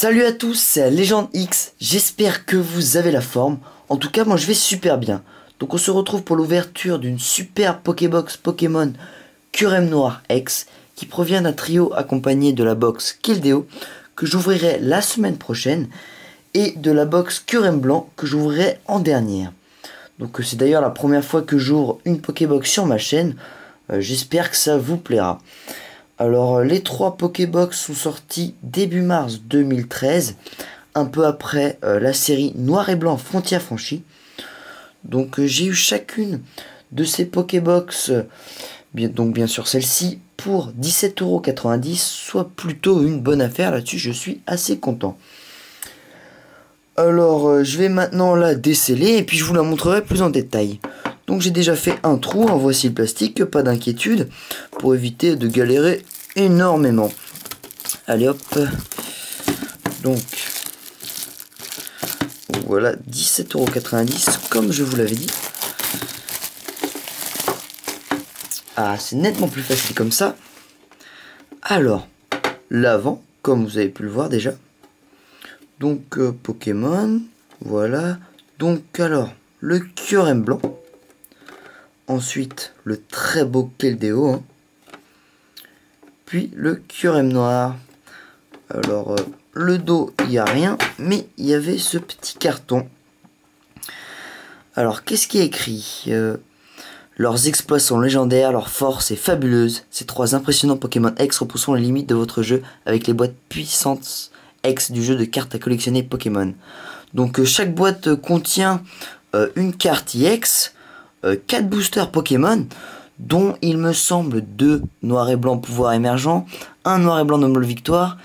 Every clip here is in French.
Salut à tous, c'est Légende X, j'espère que vous avez la forme. En tout cas, moi je vais super bien. Donc on se retrouve pour l'ouverture d'une super Pokébox Pokémon Curem Noir X qui provient d'un trio accompagné de la box Keldeo que j'ouvrirai la semaine prochaine et de la box Curem Blanc que j'ouvrirai en dernière. Donc c'est d'ailleurs la première fois que j'ouvre une Pokébox sur ma chaîne, j'espère que ça vous plaira. Alors les trois Pokébox sont sortis début mars 2013, un peu après la série Noir et Blanc Frontières franchies. Donc j'ai eu chacune de ces Pokébox, bien sûr celle-ci, pour 17,90 €, soit plutôt une bonne affaire. Là-dessus je suis assez content. Alors je vais maintenant la déceller et puis je vous la montrerai plus en détail. Donc j'ai déjà fait un trou, en voici le plastique, pas d'inquiétude, pour éviter de galérer énormément. Allez hop. Donc voilà, 17,90 € comme je vous l'avais dit. Ah, c'est nettement plus facile comme ça. Alors, l'avant, comme vous avez pu le voir déjà. Donc Pokémon, voilà. Donc alors, le Curem Blanc. Ensuite, le très beau Keldeo, hein. Puis le Curem Noir. Alors, le dos, il n'y a rien, mais il y avait ce petit carton. Alors, qu'est-ce qui est écrit? Leurs exploits sont légendaires, leur force est fabuleuse. Ces trois impressionnants Pokémon X repousseront les limites de votre jeu avec les boîtes puissantes X du jeu de cartes à collectionner Pokémon. Donc, chaque boîte contient une carte EX, 4 boosters Pokémon, dont il me semble 2 noir et blanc pouvoir émergent, un noir et blanc noble victoire,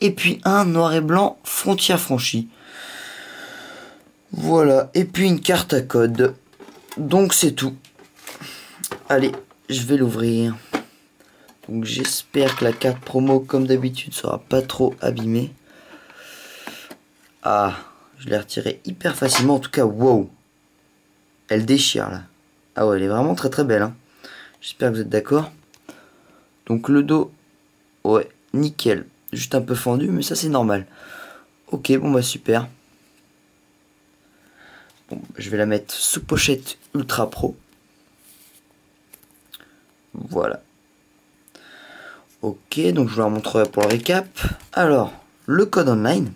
et puis un noir et blanc frontière franchie. Voilà, et puis une carte à code. Donc c'est tout. Allez, je vais l'ouvrir. Donc j'espère que la carte promo, comme d'habitude, sera pas trop abîmée. Ah, je l'ai retirée hyper facilement. En tout cas, wow. Elle déchire là. Ah ouais, elle est vraiment très très belle, hein. J'espère que vous êtes d'accord. Donc le dos, ouais, nickel. Juste un peu fendu, mais ça c'est normal. Ok, bon bah super. Bon, je vais la mettre sous pochette Ultra Pro. Voilà. Ok, donc je vous la montrerai pour le récap. Alors, le code online.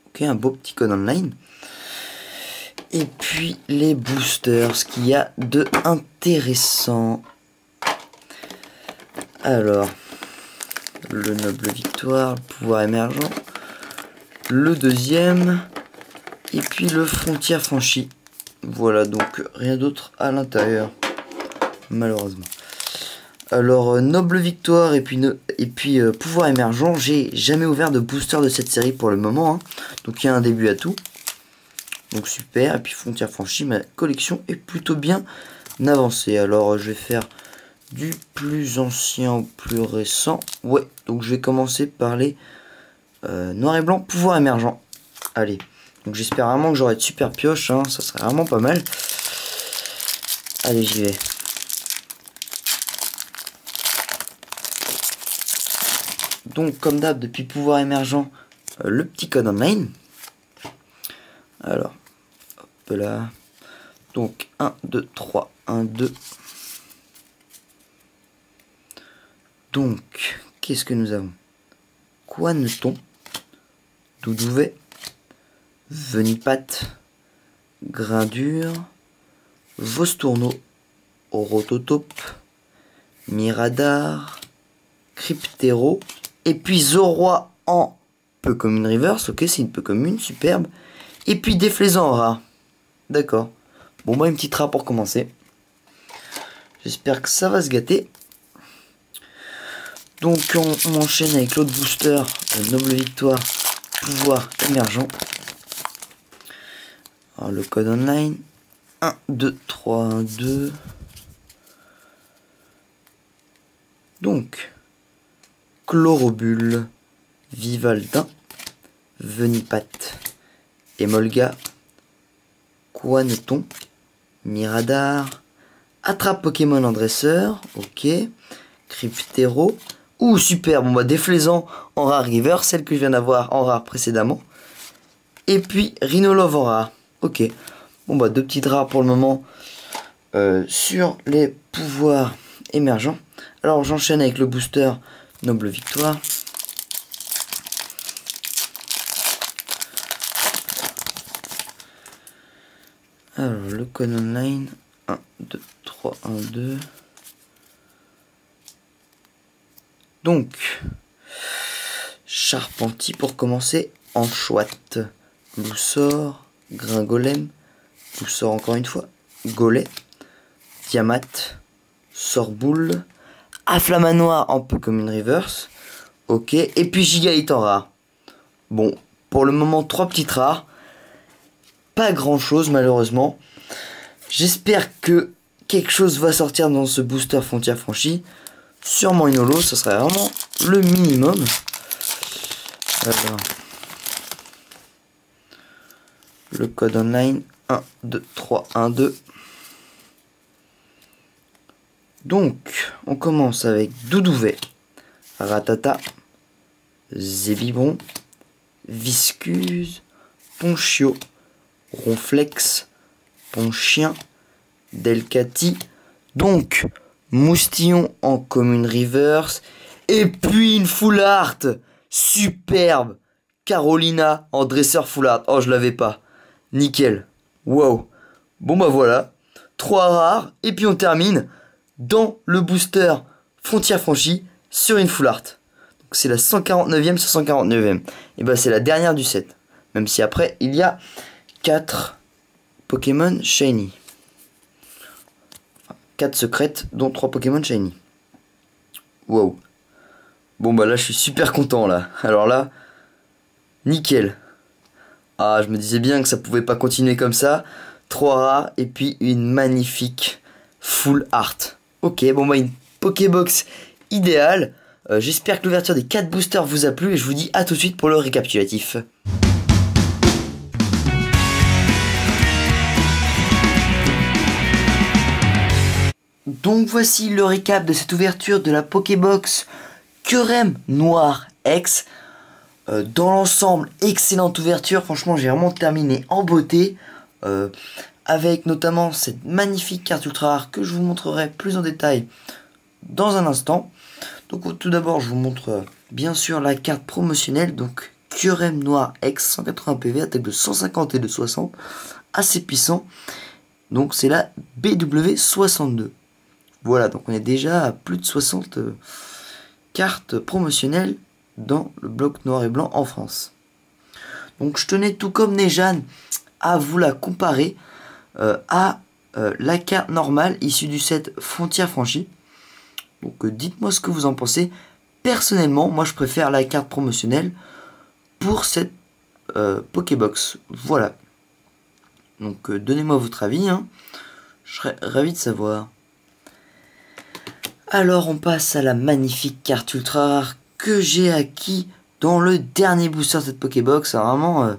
Ok, un beau petit code online. Et puis les boosters, ce qu'il y a de intéressant. Alors, le noble victoire, le pouvoir émergent. Le deuxième. Et puis le frontière franchie. Voilà, donc rien d'autre à l'intérieur. Malheureusement. Alors, noble victoire et puis pouvoir émergent. J'ai jamais ouvert de booster de cette série pour le moment, hein. Donc il y a un début à tout. Donc super. Et puis frontière franchie, ma collection est plutôt bien avancée. Alors je vais faire du plus ancien au plus récent. Ouais, donc je vais commencer par les noir et blanc pouvoir émergent. Allez. Donc j'espère vraiment que j'aurai de super pioches, hein. Ça serait vraiment pas mal. Allez, j'y vais. Donc comme d'hab, depuis pouvoir émergent, le petit code online. Alors, hop là. Donc 1, 2, 3, 1, 2. Donc, qu'est-ce que nous avons? Quanton, Doudouvet, Venipat, Grindure, Vostourneau, Rototope, Miradar, Cryptero, et puis Zoroi en peu commune reverse. Ok, c'est une peu commune, superbe. Et puis Déflaisant en rare. D'accord. Bon, moi, une petite rare pour commencer. J'espère que ça va se gâter. Donc, on enchaîne avec l'autre booster, noble victoire, pouvoir émergent. Alors, le code online. 1, 2, 3, 1, 2. Donc, Chlorobule, Vivaldin, Venipat, Emolga, Quaneton, Miradar, Attrape Pokémon en dresseur, ok, Cryptero, Ouh, super. Bon, bah, Déflaisant en rare river, celle que je viens d'avoir en rare précédemment. Et puis, Rhinolove en rare. Ok. Bon, bah, 2 petites rares pour le moment sur les pouvoirs émergents. Alors, j'enchaîne avec le booster Noble Victoire. Alors, le code online. 1, 2, 3, 1, 2. Donc, Charpentier pour commencer en chouette. Loussor, Gringolem, Loussor encore une fois, Golem, Diamat, Sorboule, Afflamanoir en Pokémon Reverse, ok, et puis Gigalith en rare. Bon, pour le moment, 3 petites rares, pas grand chose malheureusement. J'espère que quelque chose va sortir dans ce booster Frontière Franchie. Sûrement une holo, ça serait vraiment le minimum. Alors, le code online 1, 2, 3, 1, 2. Donc, on commence avec Doudouvet, Ratata, Zébibron, Viscuse, Ponchio, Ronflex, Ponchien, Delcati, donc Moustillon en commune reverse, et puis une full art, superbe, Carolina en dresseur full art, oh je l'avais pas, nickel, wow, bon bah voilà, 3 rares, et puis on termine dans le booster Frontière Franchie sur une full art, donc c'est la 149e sur 149e, et bah c'est la dernière du set, même si après il y a 4 Pokémon Shiny. 4 secrètes, dont 3 Pokémon Shiny. Wow. Bon bah là je suis super content là. Alors là, nickel. Ah, je me disais bien que ça pouvait pas continuer comme ça. 3 rares et puis une magnifique full art. Ok, bon bah une Pokébox idéale. J'espère que l'ouverture des 4 boosters vous a plu et je vous dis à tout de suite pour le récapitulatif. Donc voici le récap de cette ouverture de la Pokébox Kyurem Noir X. Dans l'ensemble, excellente ouverture. Franchement, j'ai vraiment terminé en beauté. Avec notamment cette magnifique carte ultra rare que je vous montrerai plus en détail dans un instant. Donc tout d'abord, je vous montre bien sûr la carte promotionnelle. Donc Kyurem Noir X, 180 PV, attaque de 150 et de 60. Assez puissant. Donc c'est la BW62. Voilà, donc on est déjà à plus de 60 cartes promotionnelles dans le bloc noir et blanc en France. Donc je tenais tout comme Nejane à vous la comparer à la carte normale issue du set Frontière Franchie. Donc dites-moi ce que vous en pensez. Personnellement, moi je préfère la carte promotionnelle pour cette Pokébox. Voilà. Donc donnez-moi votre avis, hein. Je serais ravi de savoir. Alors on passe à la magnifique carte ultra rare que j'ai acquis dans le dernier booster de cette Pokébox. Vraiment,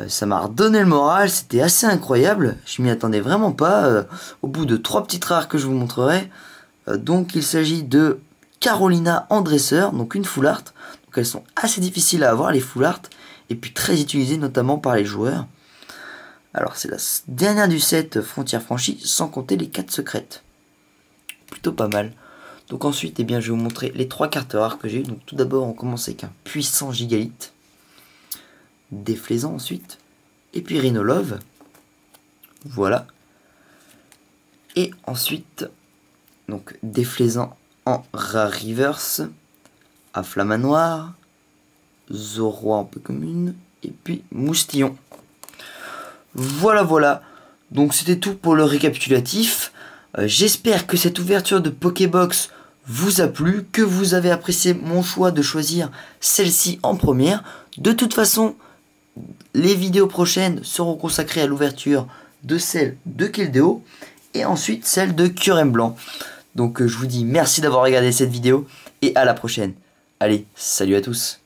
ça m'a redonné le moral, c'était assez incroyable. Je m'y attendais vraiment pas. Au bout de 3 petites rares que je vous montrerai. Donc il s'agit de Carolina en dresseur, donc une full art. Donc elles sont assez difficiles à avoir les full art et puis très utilisées notamment par les joueurs. Alors c'est la dernière du set Frontière Franchie sans compter les 4 secrètes. Plutôt pas mal. Donc ensuite, eh bien, je vais vous montrer les 3 cartes rares que j'ai eues. Donc tout d'abord, on commence avec un puissant Gigalith. Déflaisant ensuite. Et puis Rhinolove. Voilà. Et ensuite, donc Déflaisant en rare reverse. Afflamanoir. Zoroark en peu commune. Et puis Moustillon. Voilà, voilà. Donc c'était tout pour le récapitulatif. J'espère que cette ouverture de Pokébox vous a plu, que vous avez apprécié mon choix de choisir celle-ci en première. De toute façon, les vidéos prochaines seront consacrées à l'ouverture de celle de Keldeo et ensuite celle de Kyurem Blanc. Donc je vous dis merci d'avoir regardé cette vidéo et à la prochaine. Allez, salut à tous.